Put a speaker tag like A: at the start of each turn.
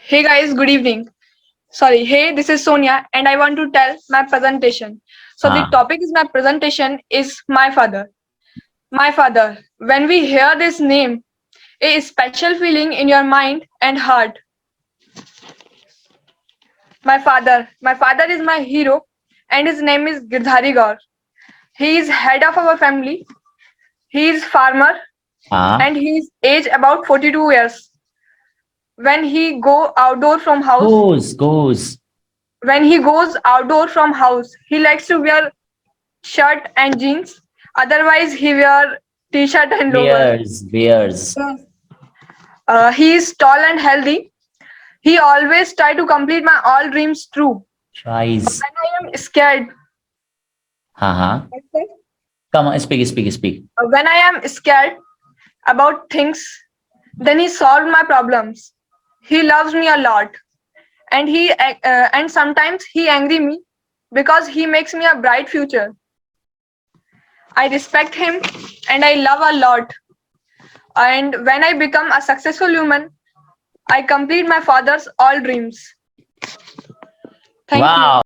A: Hey guys, good evening. Sorry, hey, this is Sonia and I want to tell my presentation. So the
B: हाँ.
A: topic is my presentation is my father. My father. When we hear this name, a special feeling in your mind and heart. My father. My father is my hero and his name is Girdhari Gaur. He is head of our family. He is farmer
B: हाँ.
A: and he is age about 42 years. When he go outdoor from house,
B: Goes.
A: when he goes outdoor from house, he likes to wear shirt and jeans. Otherwise, he wear t-shirt and lower.
B: Bears.
A: He is tall and healthy. He always try to complete my all dreams true.
B: Tries.
A: When I am scared,
B: हाँ. Come on, speak.
A: when I am scared about things, then he solve my problems. He loves me a lot, and and sometimes he angry me because he makes me a bright future. I respect him and I love a lot. And when I become a successful human, I complete my father's all dreams. Thank you.
B: Wow.